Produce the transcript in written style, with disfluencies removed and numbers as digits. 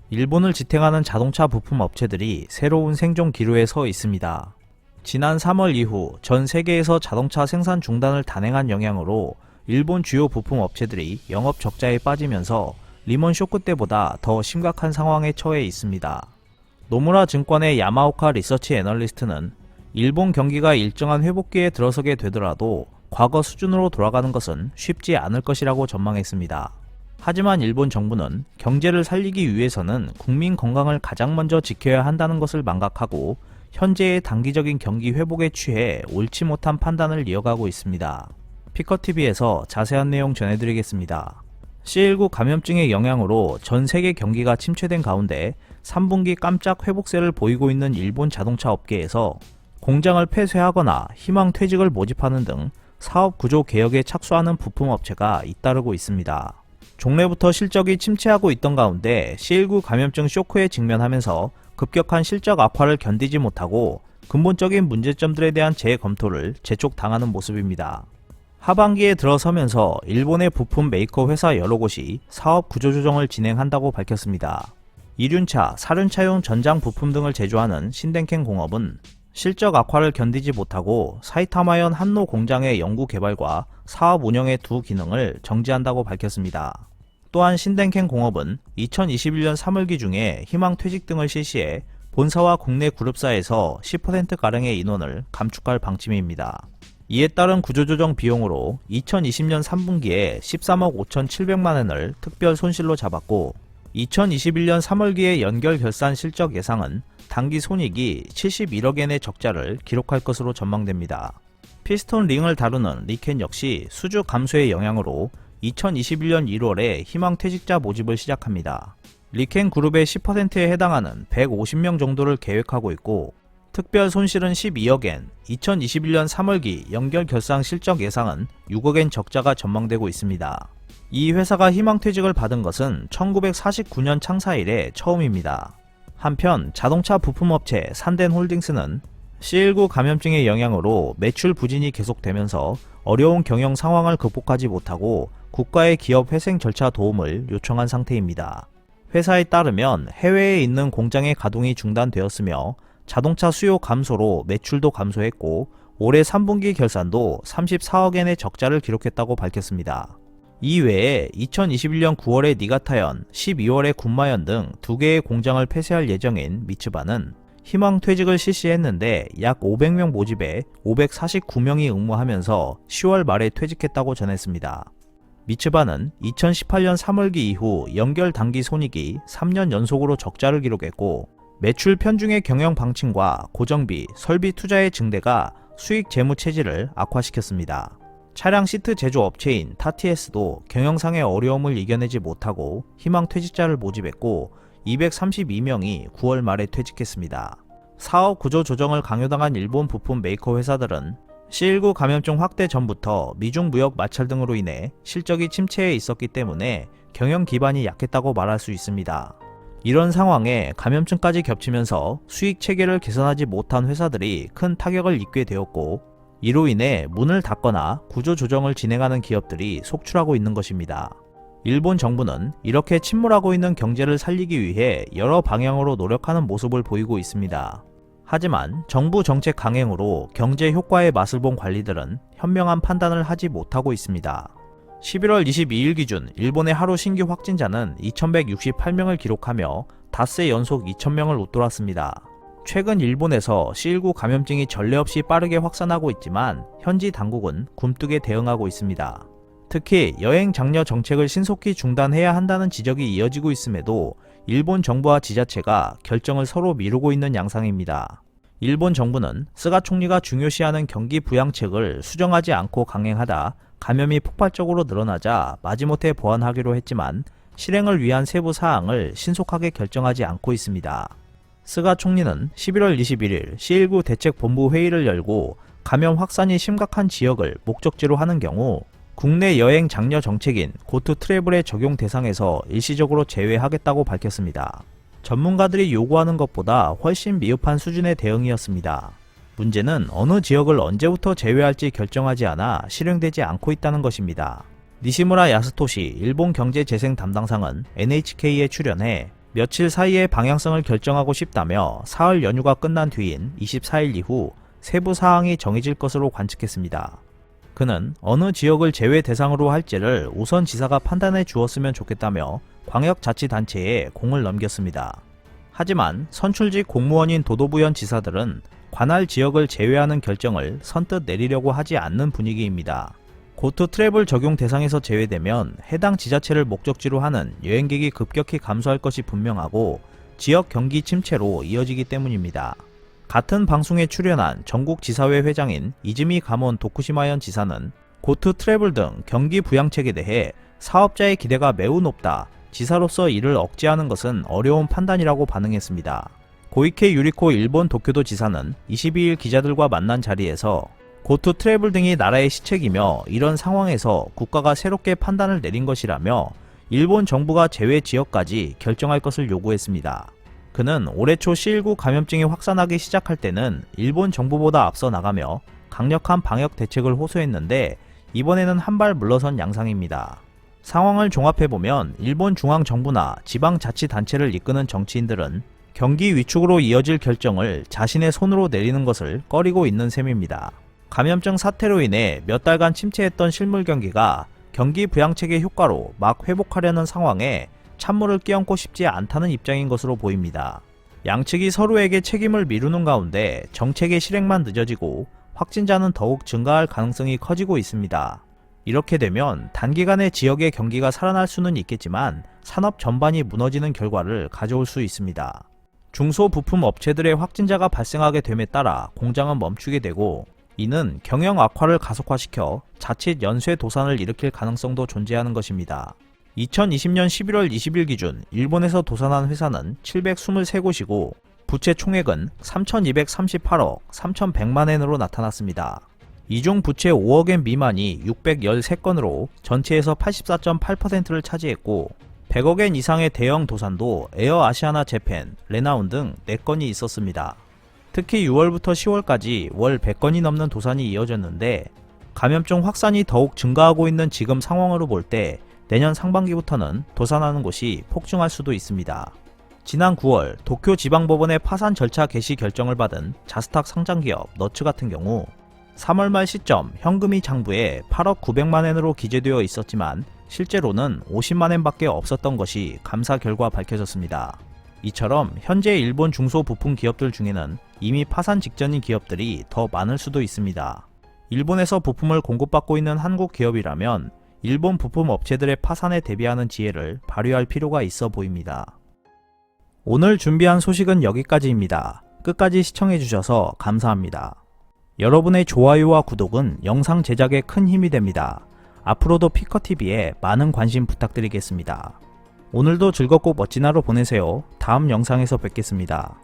일본을 지탱하는 자동차 부품 업체들이 새로운 생존 기로에 서 있습니다. 지난 3월 이후 전 세계에서 자동차 생산 중단을 단행한 영향으로 일본 주요 부품 업체들이 영업 적자에 빠지면서 리먼 쇼크 때보다 더 심각한 상황에 처해 있습니다. 노무라 증권의 야마오카 리서치 애널리스트는 일본 경기가 일정한 회복기에 들어서게 되더라도 과거 수준으로 돌아가는 것은 쉽지 않을 것이라고 전망했습니다. 하지만 일본 정부는 경제를 살리기 위해서는 국민 건강을 가장 먼저 지켜야 한다는 것을 망각하고 현재의 단기적인 경기 회복에 취해 옳지 못한 판단을 이어가고 있습니다. 피커TV에서 자세한 내용 전해드리겠습니다. C19 감염증의 영향으로 전 세계 경기가 침체된 가운데 3분기 깜짝 회복세를 보이고 있는 일본 자동차 업계에서 공장을 폐쇄하거나 희망 퇴직을 모집하는 등 사업 구조 개혁에 착수하는 부품 업체가 잇따르고 있습니다. 종래부터 실적이 침체하고 있던 가운데 C19 감염증 쇼크에 직면하면서 급격한 실적 악화를 견디지 못하고 근본적인 문제점들에 대한 재검토를 재촉당하는 모습입니다. 하반기에 들어서면서 일본의 부품 메이커 회사 여러 곳이 사업 구조조정을 진행한다고 밝혔습니다. 이륜차, 사륜차용 전장 부품 등을 제조하는 신덴켄 공업은 실적 악화를 견디지 못하고 사이타마현 한노 공장의 연구 개발과 사업 운영의 두 기능을 정지한다고 밝혔습니다. 또한 신덴켄 공업은 2021년 3월기 중에 희망 퇴직 등을 실시해 본사와 국내 그룹사에서 10%가량의 인원을 감축할 방침입니다. 이에 따른 구조조정 비용으로 2020년 3분기에 13억 5,700만원을 특별 손실로 잡았고 2021년 3월기의 연결 결산 실적 예상은 단기 손익이 71억엔의 적자를 기록할 것으로 전망됩니다. 피스톤 링을 다루는 리켄 역시 수주 감소의 영향으로 2021년 1월에 희망퇴직자 모집을 시작합니다. 리켄 그룹의 10%에 해당하는 150명 정도를 계획하고 있고 특별 손실은 12억엔, 2021년 3월기 연결 결산 실적 예상은 6억엔 적자가 전망되고 있습니다. 이 회사가 희망퇴직을 받은 것은 1949년 창사 이래 처음입니다. 한편 자동차 부품업체 산덴홀딩스는 C19 감염증의 영향으로 매출 부진이 계속되면서 어려운 경영 상황을 극복하지 못하고 국가의 기업 회생 절차 도움을 요청한 상태입니다. 회사에 따르면 해외에 있는 공장의 가동이 중단되었으며 자동차 수요 감소로 매출도 감소했고 올해 3분기 결산도 34억엔의 적자를 기록했다고 밝혔습니다. 이외에 2021년 9월에 니가타현, 12월에 군마현 등 2개의 공장을 폐쇄할 예정인 미츠바는 희망 퇴직을 실시했는데 약 500명 모집에 549명이 응모하면서 10월 말에 퇴직했다고 전했습니다. 미츠바는 2018년 3월기 이후 연결 단기 손익이 3년 연속으로 적자를 기록했고 매출 편중의 경영 방침과 고정비, 설비 투자의 증대가 수익 재무 체질을 악화시켰습니다. 차량 시트 제조 업체인 타티에스도 경영상의 어려움을 이겨내지 못하고 희망 퇴직자를 모집했고 232명이 9월 말에 퇴직했습니다. 사업 구조 조정을 강요당한 일본 부품 메이커 회사들은 C19 감염증 확대 전부터 미중 무역 마찰 등으로 인해 실적이 침체해 있었기 때문에 경영 기반이 약했다고 말할 수 있습니다. 이런 상황에 감염증까지 겹치면서 수익 체계를 개선하지 못한 회사들이 큰 타격을 입게 되었고 이로 인해 문을 닫거나 구조 조정을 진행하는 기업들이 속출하고 있는 것입니다. 일본 정부는 이렇게 침몰하고 있는 경제를 살리기 위해 여러 방향으로 노력하는 모습을 보이고 있습니다. 하지만 정부 정책 강행으로 경제 효과의 맛을 본 관리들은 현명한 판단을 하지 못하고 있습니다. 11월 22일 기준 일본의 하루 신규 확진자는 2168명을 기록하며 닷새 연속 2000명을 웃돌았습니다. 최근 일본에서 C19 감염증이 전례 없이 빠르게 확산하고 있지만 현지 당국은 굼뜨게 대응하고 있습니다. 특히 여행 장려 정책을 신속히 중단해야 한다는 지적이 이어지고 있음에도 일본 정부와 지자체가 결정을 서로 미루고 있는 양상입니다. 일본 정부는 스가 총리가 중요시하는 경기 부양책을 수정하지 않고 강행하다 감염이 폭발적으로 늘어나자 마지못해 보완하기로 했지만 실행을 위한 세부 사항을 신속하게 결정하지 않고 있습니다. 스가 총리는 11월 21일 C19 대책본부 회의를 열고 감염 확산이 심각한 지역을 목적지로 하는 경우 국내 여행 장려 정책인 고투 트래블의 적용 대상에서 일시적으로 제외하겠다고 밝혔습니다. 전문가들이 요구하는 것보다 훨씬 미흡한 수준의 대응이었습니다. 문제는 어느 지역을 언제부터 제외할지 결정하지 않아 실행되지 않고 있다는 것입니다. 니시무라 야스토시 일본 경제재생 담당상은 NHK에 출연해 며칠 사이에 방향성을 결정하고 싶다며 사흘 연휴가 끝난 뒤인 24일 이후 세부 사항이 정해질 것으로 관측했습니다. 그는 어느 지역을 제외 대상으로 할지를 우선 지사가 판단해 주었으면 좋겠다며 광역자치단체에 공을 넘겼습니다. 하지만 선출직 공무원인 도도부현 지사들은 관할 지역을 제외하는 결정을 선뜻 내리려고 하지 않는 분위기입니다. 고트 트래블 적용 대상에서 제외되면 해당 지자체를 목적지로 하는 여행객이 급격히 감소할 것이 분명하고 지역 경기 침체로 이어지기 때문입니다. 같은 방송에 출연한 전국지사회 회장인 이즈미 가몬 도쿠시마현 지사는 고트 트래블 등 경기 부양책에 대해 사업자의 기대가 매우 높다. 지사로서 이를 억제하는 것은 어려운 판단이라고 반응했습니다. 고이케 유리코 일본 도쿄도 지사는 22일 기자들과 만난 자리에서 고트 트래블 등이 나라의 시책이며 이런 상황에서 국가가 새롭게 판단을 내린 것이라며 일본 정부가 제외 지역까지 결정할 것을 요구했습니다. 그는 올해 초 C19 감염증이 확산하기 시작할 때는 일본 정부보다 앞서 나가며 강력한 방역 대책을 호소했는데 이번에는 한 발 물러선 양상입니다. 상황을 종합해보면 일본 중앙정부나 지방자치단체를 이끄는 정치인들은 경기 위축으로 이어질 결정을 자신의 손으로 내리는 것을 꺼리고 있는 셈입니다. 감염증 사태로 인해 몇 달간 침체했던 실물 경기가 경기 부양책의 효과로 막 회복하려는 상황에 찬물을 끼얹고 싶지 않다는 입장인 것으로 보입니다. 양측이 서로에게 책임을 미루는 가운데 정책의 실행만 늦어지고 확진자는 더욱 증가할 가능성이 커지고 있습니다. 이렇게 되면 단기간에 지역의 경기가 살아날 수는 있겠지만 산업 전반이 무너지는 결과를 가져올 수 있습니다. 중소부품 업체들의 확진자가 발생하게 됨에 따라 공장은 멈추게 되고 이는 경영 악화를 가속화시켜 자칫 연쇄 도산을 일으킬 가능성도 존재하는 것입니다. 2020년 11월 20일 기준 일본에서 도산한 회사는 723곳이고 부채 총액은 3,238억 3,100만엔으로 나타났습니다. 이 중 부채 5억엔 미만이 613건으로 전체에서 84.8%를 차지했고 100억엔 이상의 대형 도산도 에어 아시아나 재팬, 레나운 등 4건이 있었습니다. 특히 6월부터 10월까지 월 100건이 넘는 도산이 이어졌는데 감염증 확산이 더욱 증가하고 있는 지금 상황으로 볼 때 내년 상반기부터는 도산하는 곳이 폭증할 수도 있습니다. 지난 9월 도쿄지방법원의 파산 절차 개시 결정을 받은 자스탁 상장기업 너츠 같은 경우 3월 말 시점 현금이 장부에 8억 900만엔으로 기재되어 있었지만 실제로는 50만엔 밖에 없었던 것이 감사 결과 밝혀졌습니다. 이처럼 현재 일본 중소부품 기업들 중에는 이미 파산 직전인 기업들이 더 많을 수도 있습니다. 일본에서 부품을 공급받고 있는 한국 기업이라면 일본 부품 업체들의 파산에 대비하는 지혜를 발휘할 필요가 있어 보입니다. 오늘 준비한 소식은 여기까지입니다. 끝까지 시청해주셔서 감사합니다. 여러분의 좋아요와 구독은 영상 제작에 큰 힘이 됩니다. 앞으로도 피커TV에 많은 관심 부탁드리겠습니다. 오늘도 즐겁고 멋진 하루 보내세요. 다음 영상에서 뵙겠습니다.